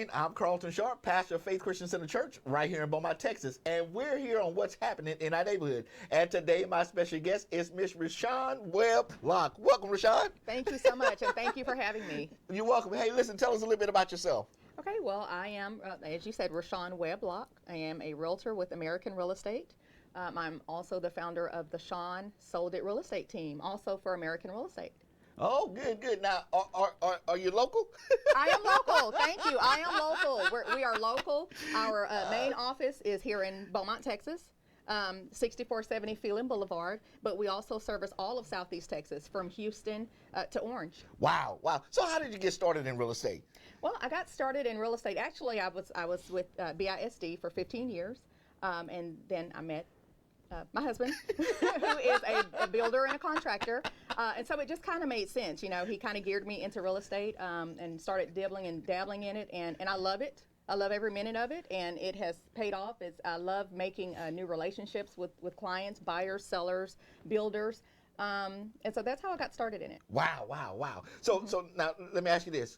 morning. I'm Carlton Sharp, pastor of Faith Christian Center Church right here in Beaumont, Texas. And we're here on what's happening in our neighborhood. And today my special guest is Miss Rashawn Webb-Locke. Welcome, Rashawn. Thank you so much, and thank you for having me. You're welcome. Hey, listen, tell us a little bit about yourself. Okay, well, I am, as you said, Rashawn Webb-Locke. I am a realtor with American Real Estate. I'm also the founder of the Sean Sold It Real Estate team, also for American Real Estate. Oh, good, good. Now, are you local? I am local. Thank you. I am local. We are local. Our main office is here in Beaumont, Texas, 6470 Phelan Boulevard. But we also service all of Southeast Texas, from Houston to Orange. Wow, wow. So how did you get started in real estate? Well, I got started in real estate. Actually, I was with BISD for 15 years, and then I met my husband, who is a builder and a contractor, and so it just kind of made sense. You know, he kind of geared me into real estate and started dibbling and dabbling in it, and I love it. I love every minute of it, and it has paid off. I love making new relationships with clients, buyers, sellers, builders, and so that's how I got started in it. Wow, wow, wow. So now let me ask you this.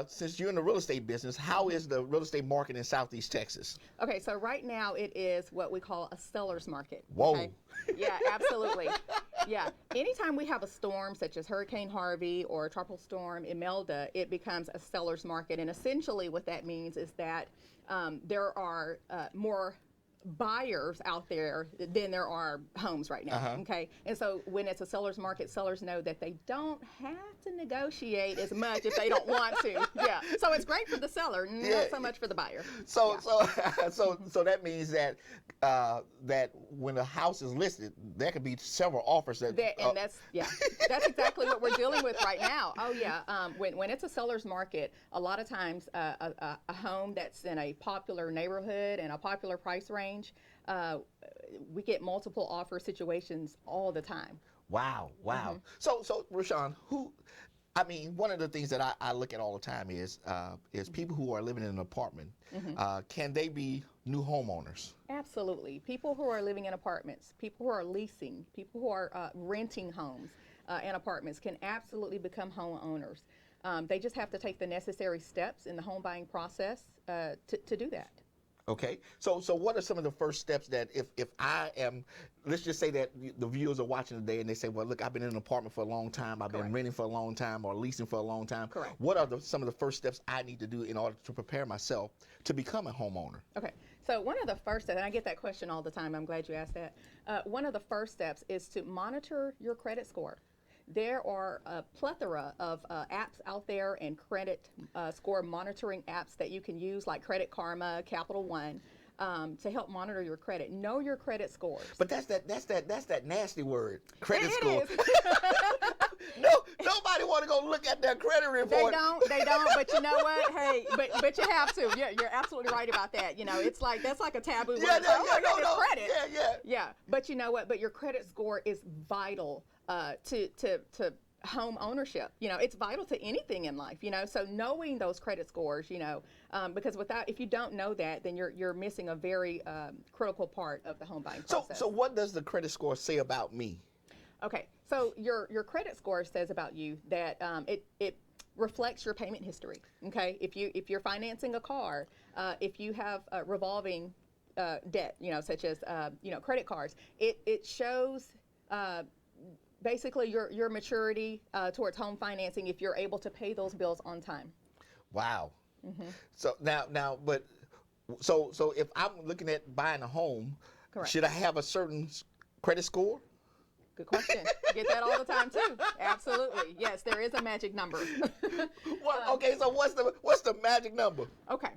Since you're in the real estate business, how is the real estate market in Southeast Texas? Okay, so right now it is what we call a seller's market. Whoa. Okay? Yeah, absolutely. Yeah. Anytime we have a storm such as Hurricane Harvey or Tropical Storm Imelda, it becomes a seller's market. And essentially what that means is that there are more buyers out there than there are homes right now. Okay, and so when it's a seller's market, sellers know that they don't have to negotiate as much if they don't want to. Yeah, so it's great for the seller, not so much for the buyer. So so that means that that when a house is listed, there could be several offers and that's exactly what we're dealing with right now. Oh yeah, when it's a seller's market, a lot of times a home that's in a popular neighborhood and a popular price range, we get multiple offer situations all the time. Wow, wow. So Rashawn, one of the things that I look at all the time is people who are living in an apartment. Can they be new homeowners? Absolutely. People who are living in apartments, people who are leasing, people who are renting homes and apartments can absolutely become homeowners. They just have to take the necessary steps in the home buying process to do that. Okay, so what are some of the first steps that if I am, let's just say that the viewers are watching today and they say, well, look, I've been in an apartment for a long time, I've been renting for a long time or leasing for a long time. Correct. What are some of the first steps I need to do in order to prepare myself to become a homeowner? Okay, so one of the first steps, and I get that question all the time, I'm glad you asked that. One of the first steps is to monitor your credit score. There are a plethora of apps out there and credit score monitoring apps that you can use, like Credit Karma, Capital One, to help monitor your credit. Know your credit scores. But that's that nasty word, credit score. It is. No, nobody want to go look at their credit report. They don't. But you know what? Hey, but you have to. Yeah, you're absolutely right about that. You know, it's like that's like a taboo word. Credit. Yeah. But you know what? But your credit score is vital to home ownership. You know, it's vital to anything in life, you know, so knowing those credit scores, you know, because if you don't know that, then you're missing a very critical part of the home buying process. So what does the credit score say about me? Okay, so your credit score says about you that it reflects your payment history. Okay, if you're financing a car, if you have revolving debt, you know, such as credit cards, it shows basically your maturity towards home financing if you're able to pay those bills on time. Wow. So so if I'm looking at buying a home, correct, should I have a certain credit score? Good question. Get that all the time too. Absolutely. Yes, there is a magic number. Okay, so what's the magic number? Okay.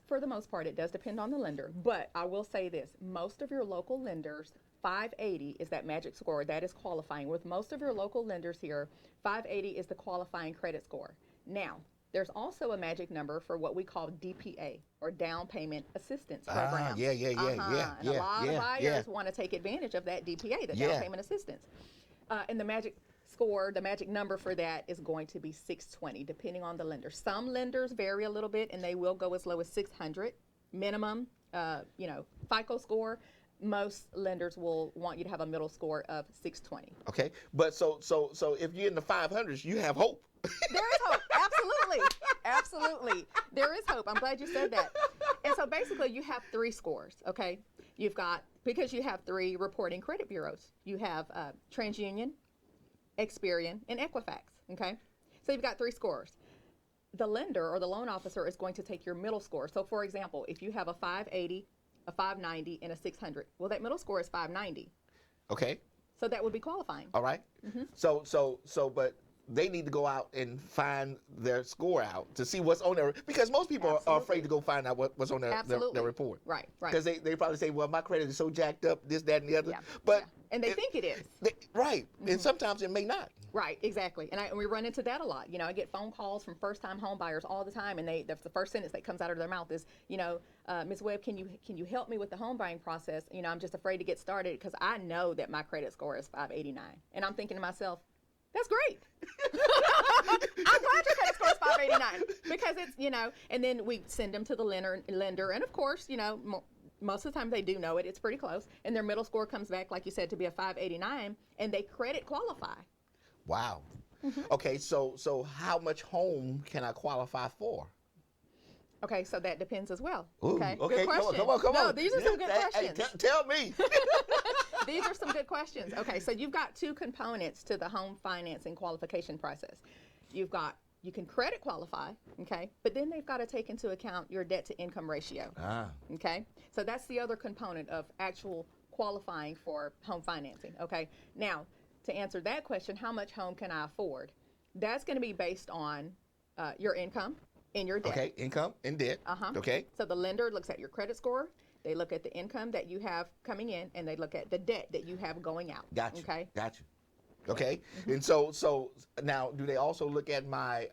For the most part, it does depend on the lender, but I will say this: most of your local lenders, 580 is that magic score that is qualifying. With most of your local lenders here, 580 is the qualifying credit score. Now, there's also a magic number for what we call DPA, or down payment assistance program. Yeah. And a lot of buyers want to take advantage of that DPA, the down payment assistance. And the magic score, the magic number for that is going to be 620, depending on the lender. Some lenders vary a little bit, and they will go as low as 600 minimum, FICO score. Most lenders will want you to have a middle score of 620. Okay, but so if you're in the 500s, you have hope. There is hope. Absolutely. Absolutely. There is hope. I'm glad you said that. And so basically you have 3 scores, okay? Because you have 3 reporting credit bureaus. You have TransUnion, Experian, and Equifax, okay? So you've got 3 scores. The lender or the loan officer is going to take your middle score. So for example, if you have a 580, a 590, and a 600, well, that middle score is 590. Okay. So that would be qualifying. All right. But they need to go out and find their score out to see what's on there, because most people are afraid to go find out what's on their report. Right. Because they probably say, well, my credit is so jacked up, this, that, and the other. Yeah. But yeah. And they think it is. Right. And sometimes it may not. Right, exactly. And we run into that a lot. I get phone calls from first-time home buyers all the time, and the first sentence that comes out of their mouth is, Ms. Webb, can you help me with the home buying process? I'm just afraid to get started because I know that my credit score is 589. And I'm thinking to myself, that's great. I'm glad your credit score is 589 because it's, and then we send them to the lender. And of course, most of the time they do know it. It's pretty close. And their middle score comes back, like you said, to be a 589, and they credit qualify. Wow. Okay, so how much home can I qualify for? Okay, so that depends as well. Ooh, okay, okay, good question. Come on. No, these are some good questions. Hey, tell me. These are some good questions. Okay, so you've got 2 components to the home financing qualification process. You can credit qualify, okay, but then they've got to take into account your debt to income ratio. Okay, so that's the other component of actual qualifying for home financing. Okay, now to answer that question, how much home can I afford? That's going to be based on your income and your debt. Okay, income and debt. Okay. So the lender looks at your credit score, they look at the income that you have coming in, and they look at the debt that you have going out. Gotcha. Okay. Gotcha. Okay. And so now, do they also look at my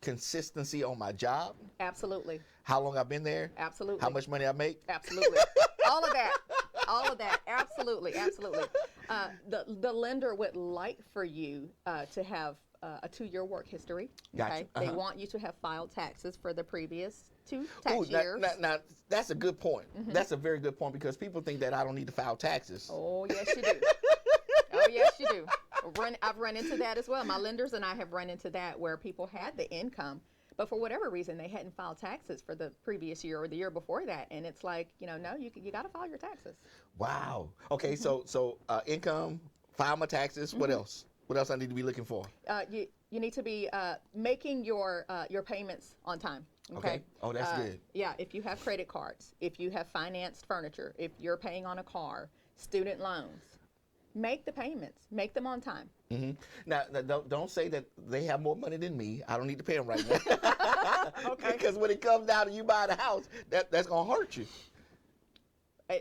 consistency on my job? Absolutely. How long I've been there? Absolutely. How much money I make? Absolutely. All of that. Absolutely. The lender would like for you to have a 2-year work history. Gotcha. Okay. They want you to have filed taxes for the previous 2 tax years. Now, that's a good point. That's a very good point, because people think that I don't need to file taxes. Oh, yes, you do. Oh, yes, you do. I've run into that as well. My lenders and I have run into that where people had the income, but for whatever reason, they hadn't filed taxes for the previous year or the year before that. And it's like, no, you got to file your taxes. Wow. Okay, so income, file my taxes. What else? What else I need to be looking for? You need to be making your payments on time. Okay. Oh, that's good. Yeah. If you have credit cards, if you have financed furniture, if you're paying on a car, student loans, make the payments. Make them on time. Now, don't say that they have more money than me. I don't need to pay them right now. Okay. Because when it comes down to you buying a house, that's going to hurt you.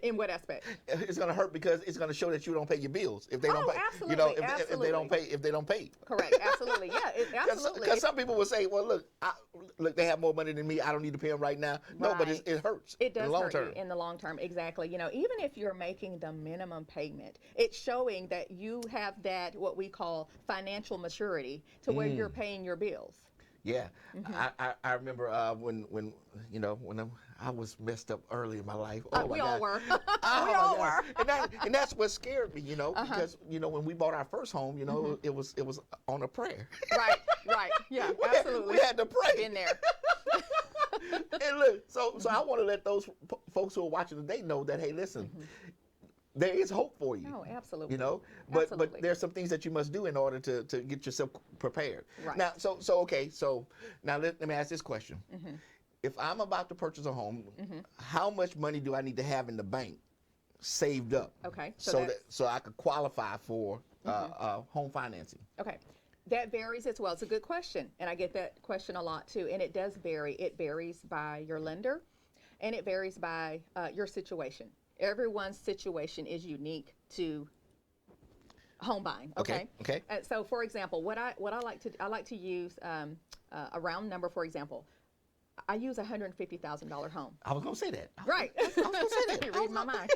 In what aspect? It's going to hurt because it's going to show that you don't pay your bills if they don't pay. Absolutely, If they don't pay. Correct. Absolutely. Yeah. Absolutely. Because some people will say, well, look, they have more money than me. I don't need to pay them right now. No, but it hurts. It does in the long hurt term. you in the long term. Exactly. Even if you're making the minimum payment, it's showing that you have that what we call financial maturity to where you're paying your bills. Yeah, I remember when I was messed up early in my life. Oh, we all were. Oh, we all were. And that's what scared me, because when we bought our first home, it was on a prayer. Right. Yeah, absolutely. We had to pray. Been there. And look, so I want to let those folks who are watching today know that, hey, listen. There is hope for you. Oh, absolutely. But there's some things that you must do in order to get yourself prepared. Right. Now, so now let me ask this question. If I'm about to purchase a home, how much money do I need to have in the bank saved up? Okay. So I could qualify for home financing. Okay. That varies as well. It's a good question, and I get that question a lot too. And it does vary. It varies by your lender, and it varies by your situation. Everyone's situation is unique to home buying. Okay. So, for example, I like to use a round number. For example, I use $150,000 home. I was gonna say that. Right. I was gonna say that. You read my mind.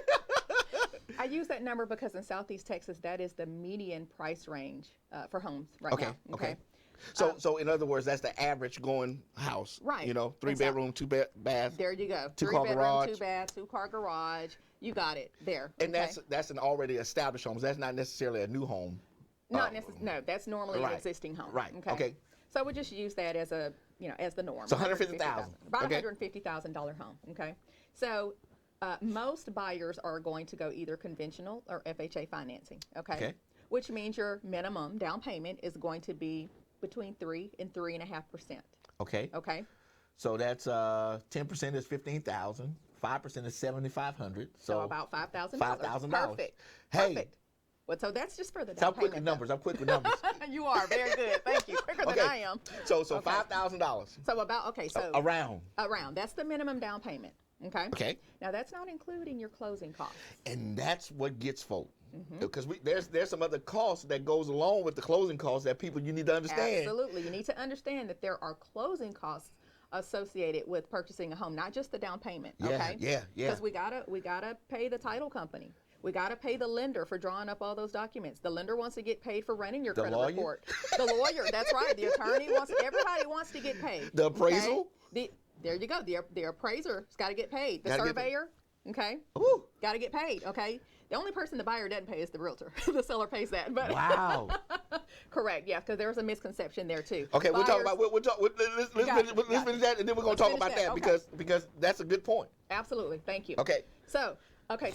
I use that number because in Southeast Texas, that is the median price range for homes right now. Okay. So in other words, that's the average going house. Right. 3-bedroom, 2-bath. There you go. 2-car garage. 2-bath, 2-car garage. You got it there. And that's an already established home. That's not necessarily a new home. No, that's normally an existing home. Right. Okay. So we just use that as a, as the norm. So $150,000. About Okay. $150,000 home. Okay. So most buyers are going to go either conventional or FHA financing. Okay. Okay. Which means your minimum down payment is going to be between 3 and 3.5%. Okay. Okay. So that's 10% is 15,000. 5% is 7,500. So about $5,000. $5,000. Perfect. Hey. Perfect. Well, so that's just for the So down I'm quick with payment. numbers. I'm quick with numbers. You are very good. Thank you. Quicker Okay. than I am. So Okay. $5,000 So about so around. that's the minimum down payment. Okay. Okay. Now that's not including your closing costs. And that's what gets folk. Because there's some other costs that goes along with the closing costs that you need to understand. Absolutely. You need to understand that there are closing costs associated with purchasing a home, not just the down payment. Yeah, Okay. yeah. Because we gotta pay the title company. We gotta pay the lender for drawing up all those documents. The lender wants to get paid for running your credit lawyer? report. The lawyer, that's right. The attorney everybody wants to get paid. The appraisal? Okay? There you go. The appraiser's got to get paid. The Gotta get surveyor, okay, Ooh. got to get paid. Okay. The only person the buyer doesn't pay is the realtor. The seller pays that. But Wow. correct. Yeah, because there was a misconception there too. Okay, we'll talk about let's finish that, and then we're gonna Let's talk finish about that okay. because that's a good point. Absolutely. Thank you. Okay. So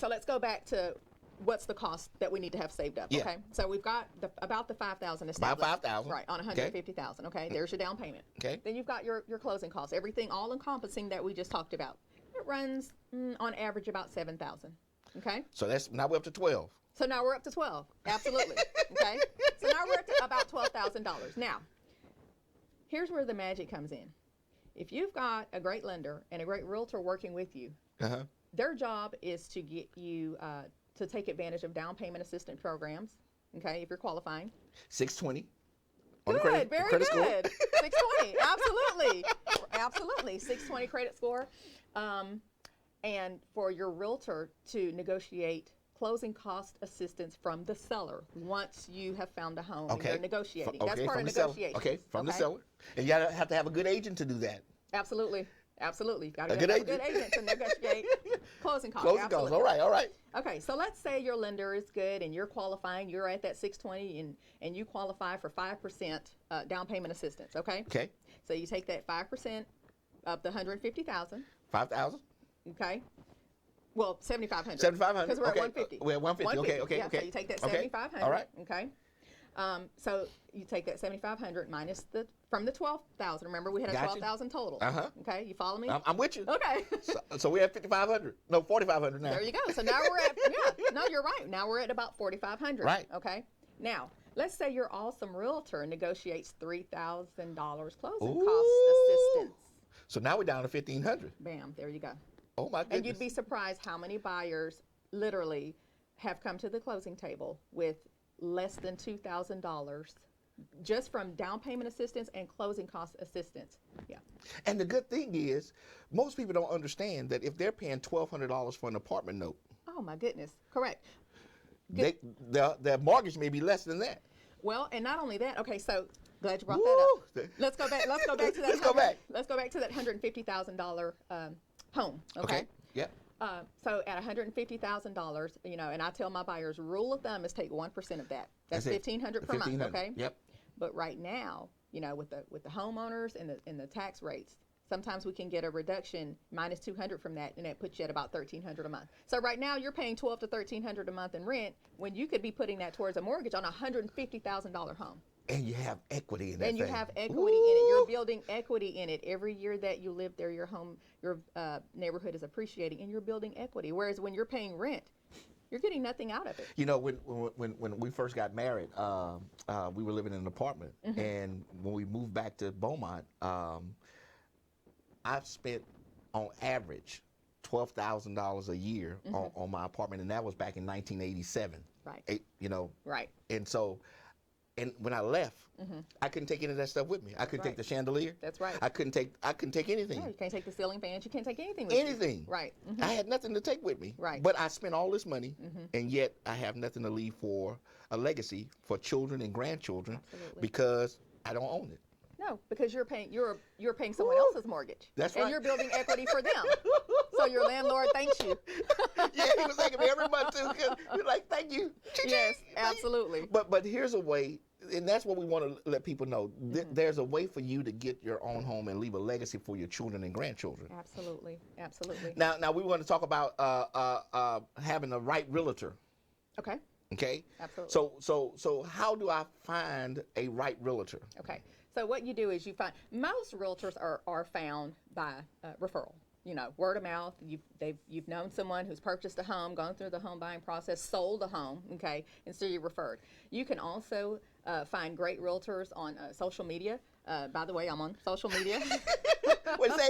let's go back to what's the cost that we need to have saved up. Yeah. Okay. So we've got about the 5,000 About established. 5,000. Right, on 150,000. Okay. There's your down payment. Okay. Then you've got your closing costs, everything all encompassing that we just talked about. It runs on average about 7,000. Okay. So now we're up to 12. So now we're up to 12. Absolutely. Okay. So now we're up to about $12,000. Now, here's where the magic comes in. If you've got a great lender and a great realtor working with you, their job is to get you to take advantage of down payment assistance programs. Okay, if you're qualifying. 620. Good, very credit score. good. 620, absolutely, absolutely. 620 credit score, and for your realtor to negotiate closing cost assistance from the seller once you have found a home and you're negotiating. That's part of negotiation. Okay, from the seller. And you have to have a good agent to do that. Absolutely. Absolutely. You've got to A have good a good agent to negotiate closing costs. Closing costs. All right. Okay, so let's say your lender is good and you're qualifying, you're at that 620 and you qualify for 5% down payment assistance, okay? Okay. So you take that 5% of the 150,000. 5,000? Okay. Well, 7,500. 7,500. Because we're okay. at 150. We're at 150. Okay. Yeah, so you take that Okay. 7,500. All right. Okay. So you take that 7,500 minus from the 12,000. Remember, we had a Gotcha. 12,000 total. Okay, you follow me? I'm with you. Okay. So we're at 5,500. No, 4,500 now. There you go. So now we're at no, you're right. Now we're at about 4,500. Right. Okay. Now let's say your awesome realtor negotiates $3,000 closing Ooh. cost assistance. So now we're down to 1,500. Bam. There you go. Oh my goodness. And you'd be surprised how many buyers literally have come to the closing table with less than $2,000 just from down payment assistance and closing cost assistance. Yeah. And the good thing is, most people don't understand that if they're paying $1,200 for an apartment note, Oh my goodness. Correct. their mortgage may be less than that. Well, and not only that. Okay, so glad you brought that up. Let's go back. Let's go back to that. Let's go back to that $150,000 home. Okay. Yeah. So at $150,000, and I tell my buyers, rule of thumb is take 1% of that. That's $1,500 per month. Okay. Yep. But right now, with the homeowners and the tax rates, sometimes we can get a reduction minus $200 from that, and that puts you at about $1,300 a month. So right now you're paying $1,200 to $1,300 a month in rent when you could be putting that towards a mortgage on a $150,000 home. And you have equity in that. And you thing. have equity in it. You're building equity in it. Every year that you live there, your neighborhood is appreciating, and you're building equity. Whereas when you're paying rent, you're getting nothing out of it. When we first got married, we were living in an apartment, and when we moved back to Beaumont, I've spent on average $12,000 a year on my apartment, and that was back in 1987. Right. Right. And so. And when I left, I couldn't take any of that stuff with me. I couldn't take the chandelier. That's right. I couldn't take anything. Yeah, you can't take the ceiling fans. You can't take anything with you. Anything. Right. I had nothing to take with me. Right. But I spent all this money, and yet I have nothing to leave for a legacy for children and grandchildren. Absolutely. Because I don't own it. No, because you're paying someone else's mortgage. That's right. And you're building equity for them. So your landlord thanks you. Yeah, he was thanking me every month too. You're like, thank you. Yes, absolutely. But here's a way. and that's what we want to let people know. There's a way for you to get your own home and leave a legacy for your children and grandchildren. Absolutely, absolutely. Now we want to talk about having the right realtor. Okay. Okay. Absolutely. So how do I find a right realtor? Okay. So what you do is you find most realtors are found by referral. You know, word of mouth. You've known someone who's purchased a home, gone through the home buying process, sold a home, okay, and so you're referred. You can also find great realtors on social media. By the way, I'm on social media. We say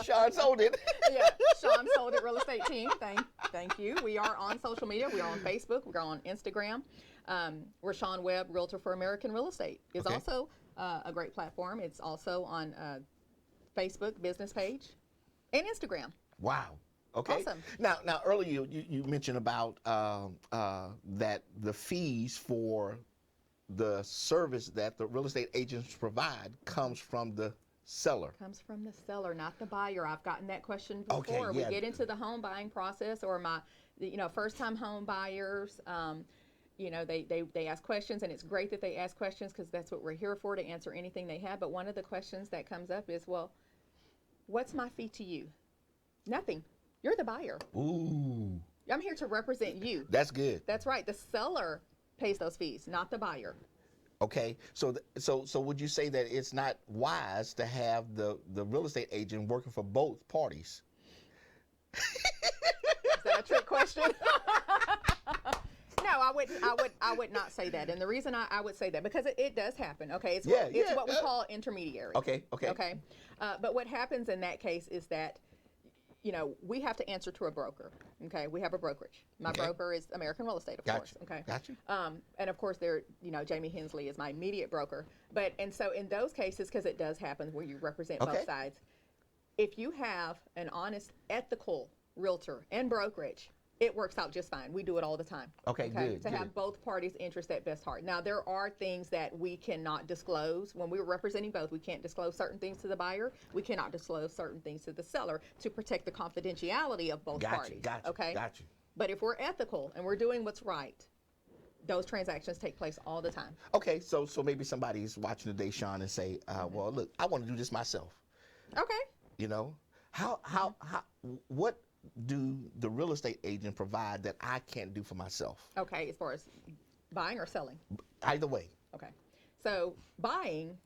Sean sold it. Yeah, Sean sold it. Real estate team. Thank you. We are on social media. We are on Facebook. We're on Instagram. Rashawn Webb, Realtor for American Real Estate, is also a great platform. It's also on Facebook business page. And Instagram. Wow. Okay. Awesome. Now earlier you mentioned about that the fees for the service that the real estate agents provide comes from the seller. Comes from the seller, not the buyer. I've gotten that question before. Okay, yeah. We get into the home buying process, or first-time home buyers. They ask questions, and it's great that they ask questions because that's what we're here for, to answer anything they have. But one of the questions that comes up is, well, what's my fee to you? Nothing. You're the buyer. Ooh. I'm here to represent you. That's good. That's right. The seller pays those fees, not the buyer. Okay. So would you say that it's not wise to have the real estate agent working for both parties? Is that a trick question? No, I would not say that. And the reason I would say that, because it does happen. Okay. It's what we call intermediary. Okay. But what happens in that case is that, we have to answer to a broker. Okay. We have a brokerage. My broker is American Real Estate, of course. Okay. Gotcha. And of course Jamie Hensley is my immediate broker. And so in those cases, because it does happen where you represent both sides, if you have an honest, ethical realtor and brokerage, it works out just fine. We do it all the time. Okay, good. To have both parties' interests at best heart. Now, there are things that we cannot disclose. When we're representing both, we can't disclose certain things to the buyer. We cannot disclose certain things to the seller to protect the confidentiality of both parties. Gotcha. Okay? Gotcha. But if we're ethical and we're doing what's right, those transactions take place all the time. Okay, so maybe somebody's watching today, Sean, and say, well, look, I want to do this myself. Okay. What do the real estate agent provide that I can't do for myself? Okay, as far as buying or selling? Either way. Okay. So buying,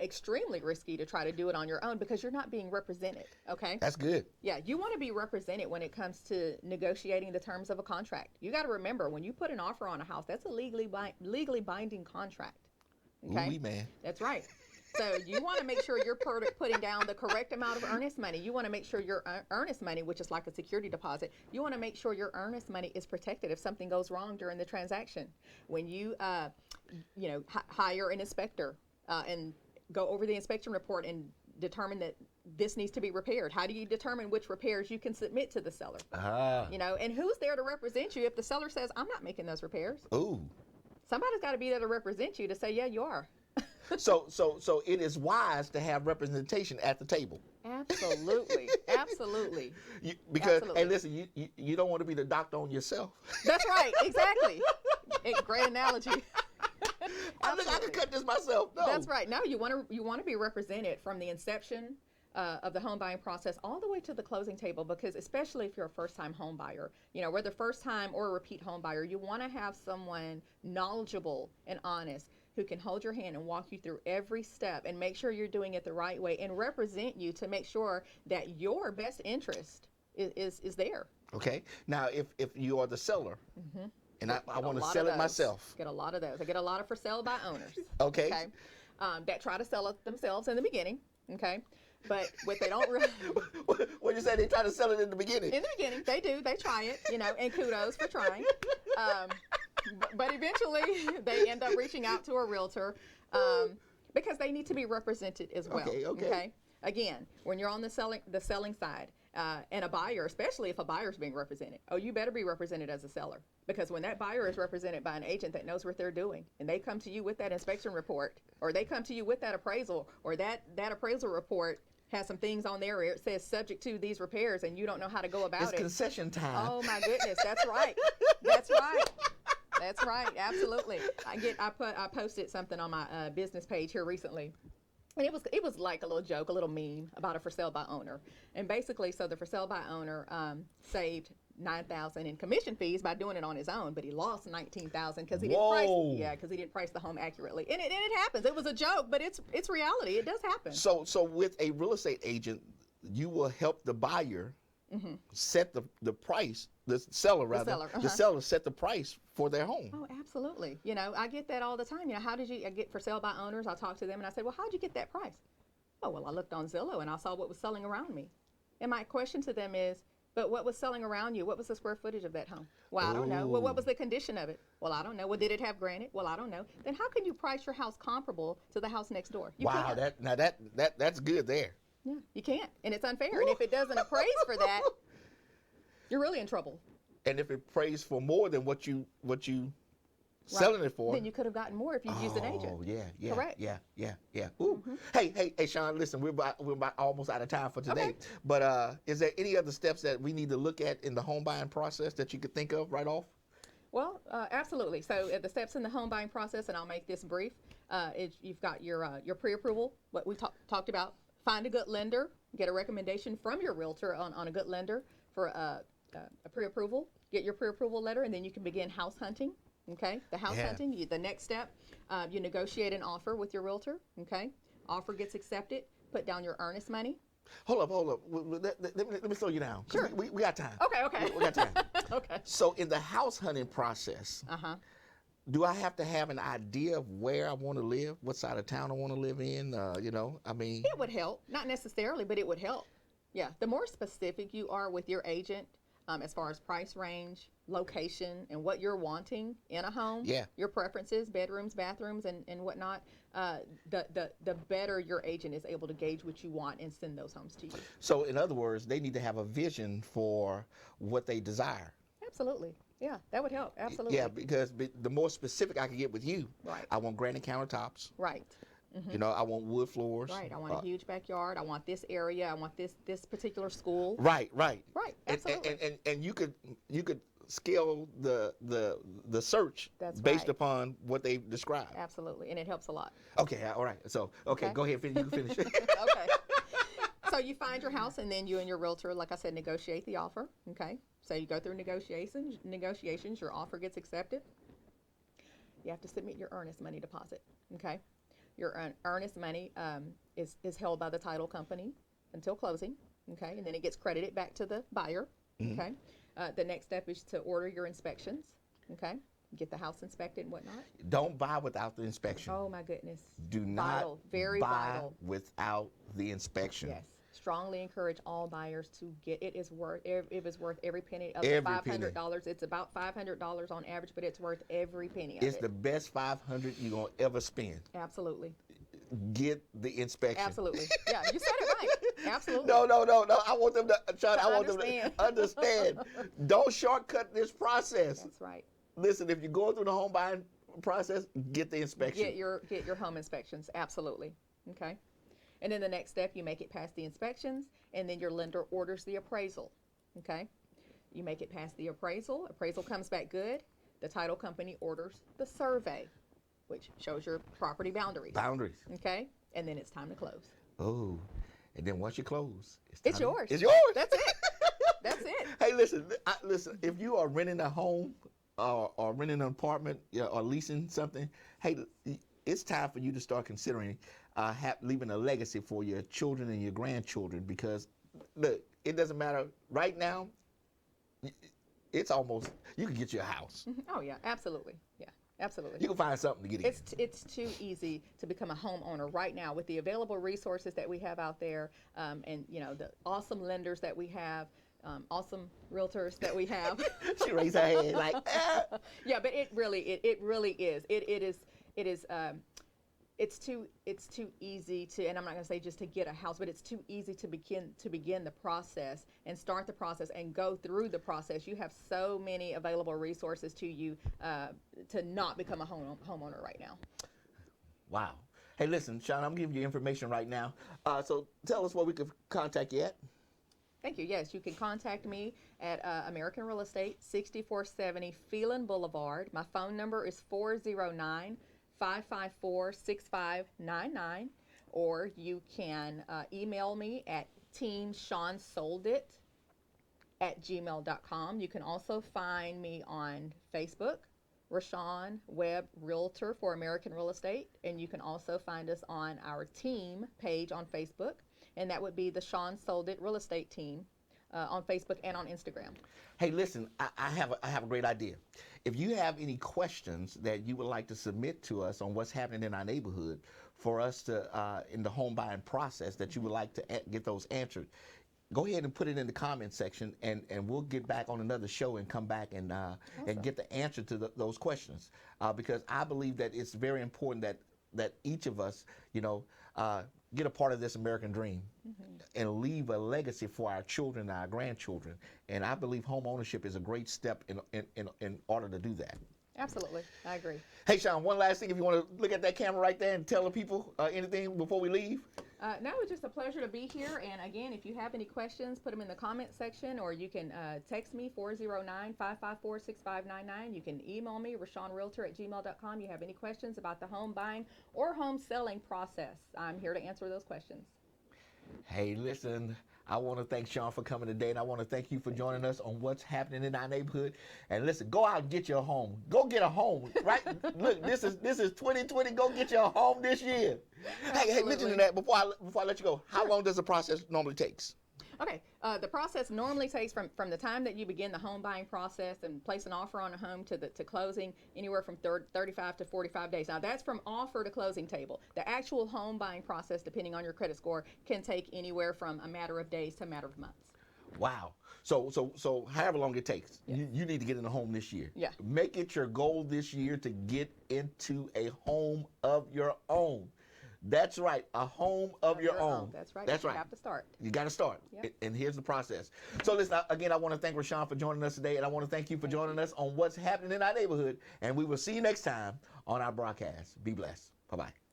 extremely risky to try to do it on your own because you're not being represented, okay? That's good. Yeah, you want to be represented when it comes to negotiating the terms of a contract. You got to remember, when you put an offer on a house, that's a legally binding contract, okay? Ooh, man. That's right. So you want to make sure you're putting down the correct amount of earnest money. You want to make sure your earnest money, which is like a security deposit, you want to make sure your earnest money is protected if something goes wrong during the transaction. When you, hire an inspector and go over the inspection report and determine that this needs to be repaired. How do you determine which repairs you can submit to the seller? And who's there to represent you if the seller says, I'm not making those repairs? Ooh. Somebody's got to be there to represent you to say, yeah, you are. So it is wise to have representation at the table. Absolutely. Absolutely. Absolutely. And listen, you don't want to be the doctor on yourself. That's right. Exactly. Great analogy. I can cut this myself. No. That's right. No, you want to be represented from the inception of the home buying process all the way to the closing table, because especially if you're a first-time home buyer, whether first-time or a repeat home buyer, you want to have someone knowledgeable and honest who can hold your hand and walk you through every step and make sure you're doing it the right way and represent you to make sure that your best interest is there. Okay. Now, if you are the seller, and I want to sell it myself. Get a lot of those. I get a lot of for sale by owners. Okay. That try to sell it themselves in the beginning. Okay. But what they don't really... What you say, they try to sell it in the beginning? In the beginning, they do. They try it, and kudos for trying. But eventually, they end up reaching out to a realtor because they need to be represented as well. Okay. Again, when you're on the selling side and a buyer, especially if a buyer is being represented, you better be represented as a seller, because when that buyer is represented by an agent that knows what they're doing, and they come to you with that inspection report, or they come to you with that appraisal, or that appraisal report has some things on there where it says subject to these repairs, and you don't know how to go about it. It's concession time. Oh my goodness, that's right. That's right. That's right. Absolutely. I posted something on my business page here recently. And it was like a little joke, a little meme about a for sale by owner. And basically, so the for sale by owner saved $9,000 in commission fees by doing it on his own, but he lost $19,000 because he didn't price the home accurately. And it happens. It was a joke, but it's reality. It does happen. So with a real estate agent, you will help the buyer set the price, the seller set the price for their home. Oh, absolutely. You know, I get that all the time. You know, how did you get for sale by owners? I'll talk to them and I say, well, how'd you get that price? Oh, well, I looked on Zillow and I saw what was selling around me. And my question to them is, but what was selling around you? What was the square footage of that home? Well, I don't know. Well, what was the condition of it? Well, I don't know. Well, did it have granite? Well, I don't know. Then how can you price your house comparable to the house next door? You wow, can't. That's good there. Yeah, you can't. And it's unfair. And if it doesn't appraise for that, you're really in trouble. And if it prays for more than what you selling it for, then you could have gotten more if you used an agent. Oh yeah. Correct. Yeah. Ooh. Hey, Sean, listen, we're about almost out of time for today. Okay. But is there any other steps that we need to look at in the home buying process that you could think of right off? Well, absolutely. So the steps in the home buying process, and I'll make this brief. You've got your pre-approval, what we talked about. Find a good lender. Get a recommendation from your realtor on a good lender for a pre-approval. Get your pre-approval letter, and then you can begin house hunting. Okay, the house hunting. The next step, you negotiate an offer with your realtor. Okay, offer gets accepted. Put down your earnest money. Hold up. Let me slow you down. Sure. We got time. Okay. We got time. Okay. So in the house hunting process, do I have to have an idea of where I want to live, what side of town I want to live in? It would help. Not necessarily, but it would help. Yeah. The more specific you are with your agent, as far as price range, location, and what you're wanting in a home, your preferences, bedrooms, bathrooms, and whatnot, the better your agent is able to gauge what you want and send those homes to you. So in other words, they need to have a vision for what they desire. Absolutely. Yeah, that would help. Absolutely. Yeah, because the more specific I can get with you, right. I want granite countertops. Right. You know, I want wood floors. Right. I want a huge backyard. I want this area. I want this particular school. Right. Right. Absolutely. And you could scale the search based upon what they describe. Absolutely, and it helps a lot. Okay. All right. So okay. Go ahead. You can finish. Okay. So you find your house, and then you and your realtor, like I said, negotiate the offer. Okay. So you go through negotiations. Your offer gets accepted. You have to submit your earnest money deposit. Okay. Your earnest money is held by the title company until closing. Okay. And then it gets credited back to the buyer. Okay. The next step is to order your inspections. Okay. Get the house inspected and whatnot. Don't buy without the inspection. Oh my goodness. Do not Very buy vital. without the inspection. Yes. Strongly encourage all buyers to get it. Is worth every penny of the $500. It's about $500 on average, but it's worth every penny of it. It's the best $500 you're gonna ever spend. Absolutely. Get the inspection. Absolutely. Yeah, you said it right. Absolutely. No. I want them to, Sean, I want them to understand. Don't shortcut this process. That's right. Listen, if you're going through the home buying process, get the inspection. Get your home inspections. Absolutely. Okay. And then the next step, you make it past the inspections, and then your lender orders the appraisal. Okay. You make it past the appraisal. Appraisal comes back good. The title company orders the survey, which shows your property boundaries. Okay. And then it's time to close. Oh. And then once you close, it's yours. It's yours. That's it. That's it. Hey, listen. If you are renting a home or renting an apartment or leasing something, hey, it's time for you to start considering leaving a legacy for your children and your grandchildren. Because look, it doesn't matter right now. It's almost you can get you a house. Oh yeah, absolutely. Yeah. Absolutely. You can find something to get in. It's too easy to become a homeowner right now with the available resources that we have out there, and the awesome lenders that we have, awesome realtors that we have. She raised her hand like, Yeah, but it really is. It's too easy to, and I'm not going to say just to get a house, but it's too easy to begin the process and start the process and go through the process. You have so many available resources to you to not become a homeowner right now. Wow. Hey, listen, Sean, I'm giving you information right now. So tell us where we can contact you at. Thank you. Yes, you can contact me at American Real Estate, 6470 Phelan Boulevard. My phone number is 409-554-6599. Or you can email me at teamseansoldit@gmail.com. You can also find me on Facebook, Rashawn Webb Realtor for American Real Estate. And you can also find us on our team page on Facebook. And that would be the Sean Sold It Real Estate Team on Facebook and on Instagram. Hey, listen, I have a great idea. If you have any questions that you would like to submit to us on what's happening in our neighborhood for us to, in the home buying process, that you would like to get those answered, go ahead and put it in the comment section, and we'll get back on another show and come back and get the answer to those questions. Because I believe that it's very important that each of us, get a part of this American dream and leave a legacy for our children and our grandchildren. And I believe home ownership is a great step in order to do that. Absolutely. I agree. Hey, Sean, one last thing, if you want to look at that camera right there and tell the people anything before we leave. No, it's just a pleasure to be here. And again, if you have any questions, put them in the comment section, or you can text me, 409-554-6599. You can email me, RashawnRealtor@gmail.com. You have any questions about the home buying or home selling process, I'm here to answer those questions. Hey, listen, I want to thank Sean for coming today, and I want to thank you for joining us on what's happening in our neighborhood. And listen, go out and get your home. Go get a home, right? Look, this is 2020. Go get your home this year. Hey, mentioning that before I let you go, how long does the process normally takes? Okay, the process normally takes from the time that you begin the home buying process and place an offer on a home to closing, anywhere from 35 to 45 days. Now that's from offer to closing table. The actual home buying process, depending on your credit score, can take anywhere from a matter of days to a matter of months. Wow. So however long it takes, you need to get in a home this year. Yeah. Make it your goal this year to get into a home of your own. That's right, a home of your own. That's right. That's right. You have to start. You got to start. Yep. And here's the process. So listen, again, I want to thank Rashawn for joining us today, and I want to thank you for joining us on what's happening in our neighborhood. And we will see you next time on our broadcast. Be blessed. Bye-bye.